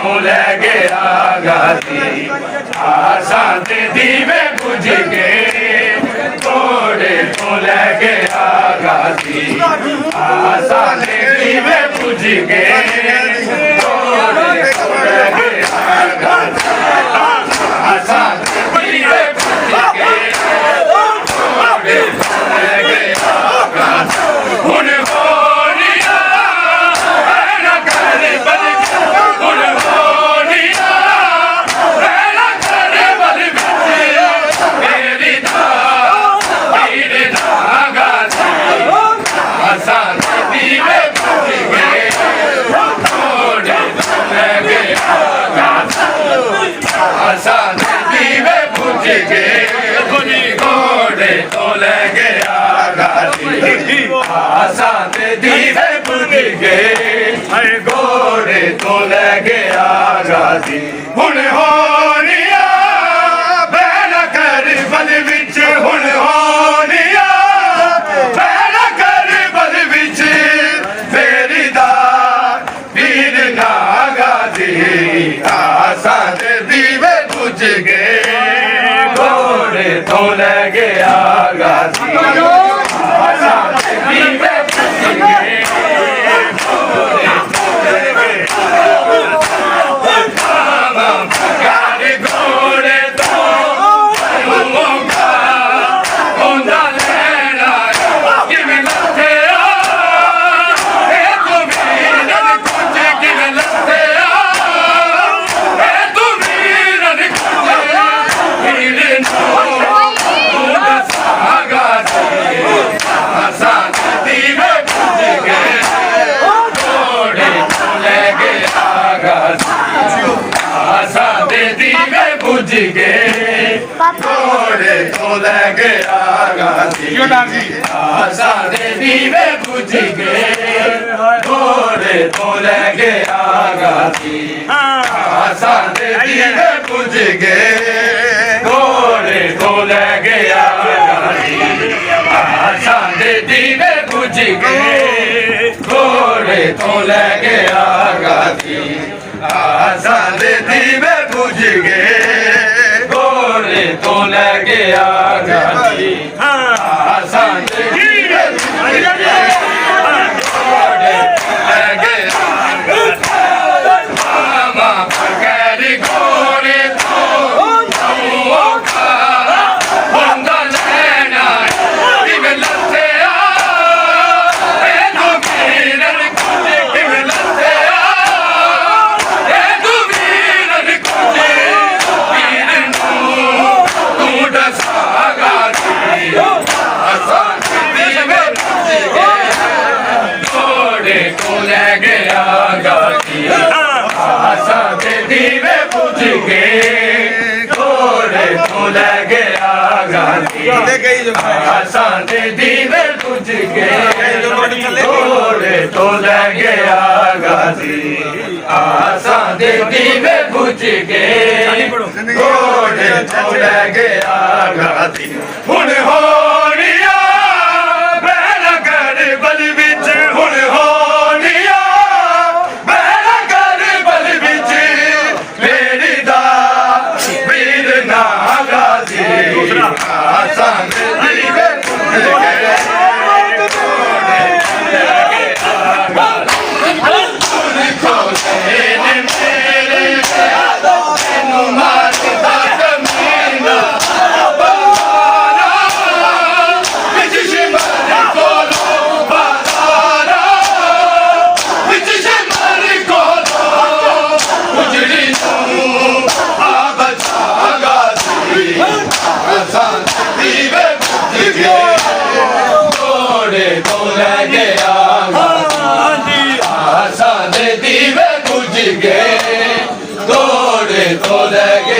तो ਲੈ ਗਿਆ ਗਾਜ਼ੀ ਆਸਾਂ ਦੇ ਦੀਵੇ ਬੁਝ ਗਏ ਘੋੜੇ ਤੋਂ ਲੈ ਗਿਆ ਗਾਜ਼ੀ ਆਸਾਂ ਦੇ ਦੀਵੇ ਬੁਝ ਗਏ ਘੋੜੇ ਤੋਂ ਲੈ ਗਿਆ ਗਾਜ਼ੀ ਆਸਾਂ ਦੇ ਦੀਵੇ ਬੁਝ ਗਏ ਘੋੜੇ ਤੋਂ ਲੈ ਗਿਆ ਗਾਜ਼ੀ ਹੁਣ ਆਸਾਂ ਦੇ ਦੀਵੇ ਬੁਝ ਗਏ ਘੋੜੇ ਤੋਂ ਲੈ ਗਿਆ ਗਾਜ਼ੀ ਆਸਾਂ ਦੇ ਦੀਵੇ ਬੁਝ ਗਏ ਘੋੜੇ ਤੋਂ ਲੈ ਗਿਆ ਗਾਜ਼ੀ ਹੁਣ ਹੋਣੀਆਂ ਬੈਣਾ ਕਰ ਬਲ ਵਿੱਚ ਹੁਣ ਹੋਣੀਆਂ ਬੈਣਾ ਕਰ ਬਲ ਵਿੱਚ ਫੇਰੀ ਦਾ ਵੀਰ ਨਾ ਗਾਜ਼ੀ ਆਸਾਂ ਦੇ ਦੀਵੇ ਬੁਝ ਗਏ ਘੋੜੇ ਤੋਂ ਲੈ ਗਿਆ ਗਾਜ਼ੀ ਆਸਾਂ ਦੇ ਦੀਵੇ ਬੁਝ ਗਏ ਘੋੜੇ ਤੋਂ ਲੈ ਗਿਆ ਗਾੜੀ ਘੋੜੇ ਤੋਂ ਮੌਕਾ ਹੁੰਦਾ ਲੈਣਾ ਕਿਵੇਂ ਲੱਥਿਆ ਇਹ ਤੂੰ ਵੀਰਨ ਕੁਝ ਕਿਵੇਂ ਲੱਥਿਆ ਇਹ ਤੂੰ ਵੀਰਨ ਕੁਝ ਵੀਰਨ ਤੂੰ ਦੱਸਾਂ ਗਾਜ਼ੀ ਆਸਾਂ ਦੇ ਦੀਵੇ ਬੁਝ ਗਏ ਘੋੜੇ ਤੋਂ ਲੈ ਗਿਆ ਗਾਜ਼ੀ ਆਸਾਂ ਦੇ ਦੀਵੇ ਬੁਝ ਗਏ ਘੋੜੇ ਤੋਂ ਲੈ ਗਿਆ ਗਾਜ਼ੀ ਆਸਾਂ ਦੇ ਦੀਵੇ ਬੁਝ ਗਏ ਘੋੜੇ ਤੋਂ ਲੈ ਗਿਆ ਗਾਜ਼ੀ ਆਸਾਂ ਦੇ ਦੀਵੇ ਬੁਝ ਗਏ ਘੋੜੇ ਤੋਂ ਲੈ ਗਿਆ ਗਾਜ਼ੀ ਆਸਾਂ ਦੇ ਦੀਵੇ ਬੁਝ ਗਏ ਘੋੜੇ ਤੋਂ ਲੈ ਗਿਆ ਗਾਜ਼ੀ ਆਸਾਂ ਦੇ ਦੀਵੇ ਬੁਝ ਗਏ ਘੋੜੇ ਤੋਂ ਲੈ ਗਿਆ ਗਾਜ਼ੀ ਆਸਾਂ ਦੇ ਦੀਵੇ ਬੁਝ ਗਏ ਘੋੜੇ ਲੈ ਗਿਆ ਮਾਮਾ ਪਗੜੀ ਘੋੜੇ ਤੋਂ ਔਖਾ ਹੁੰਦਾ ਲੈਣਾ ਕਿਵੇਂ ਲੱਥਿਆ ਇਹ ਤੂੰ ਵੀਰਨ ਕੁਝ ਕਿਵੇਂ ਲੱਥਿਆ ਇਹ ਤੂੰ ਵੀਰਨ ਕੁਝ ਵੀਰਨ ਤੂੰ ਦੱਸਾਂ ਗਾਜ਼ੀ ਆਸਾਂ ਦੇ ਦੀਵੇ ਬੁਝ ਗਏ ਘੋੜੇ ਤੋਂ ਲੈ ਗਿਆ ਗਾਜ਼ੀ ਆਸਾਂ ਦੇ ਦੀਵੇ ਬੁਝ ਗਏ ਘੋੜੇ ਤੋਂ ਲੈ ਗਿਆ ਗਾਜ਼ੀ ਆਸਾਂ ਦੇ ਦੀਵੇ ਬੁਝ ਗਏ ਘੋੜੇ ਤੋਂ ਲੈ ਗਿਆ ਗਾਜ਼ੀ ਆਸਾਂ ਦੇ ਦੀਵੇ ਬੁਝ ਗਏ ਘੋੜੇ ਤੋਂ ਲੈ ਗਿਆ ਗਾਜ਼ੀ ਹੁਣ ਹੋਣੀਆਂ ਬੈਣਾ ਕਰ ਬਲ ਵਿੱਚ ਹੁਣ ਹੋਣੀਆਂ ਬੈਣਾ ਕਰ ਬਲ ਵਿੱਚ ਫੇਰੀ ਦਾ ਵੀਰ ਨਾ ਗਾਜ਼ੀ ਆਸਾਂ ਦੇ ਦੀਵੇ ਬੁਝ ਗਏ ਘੋੜੇ ਤੋਂ ਲੈ ਗਿਆ ਗਾਜ਼ੀ ਖੋਲੇ ਨੇ ਮੇਰੇ ਤੈਨੂੰ ਮਾਰਦਾ ਕਮੀਨਾ ਬਾਰਾ ਵਿੱਚ ਸ਼ਿਮਰ ਕੋਲੋਂ ਬਾਰਾ ਵਿੱਚ ਸ਼ਿਮਰ ਕੋਲੋਂ ਉਜੜੀ ਨੂੰ ਆ ਬਚਾ ਗਾਜ਼ੀ ਆਸਾਂ ਦੇ ਦੀਵੇ ਬੁਝ ਗਏ ਘੋੜੇ ਤੋਂ ਲੈ ਗਿਆ ਗਾਜ਼ੀ ਆਸਾਂ ਦੇ ਦੀਵੇ ਬੁਝ ਗਏ ਘੋੜੇ ਤੋਂ ਲੈ ਗਿਆ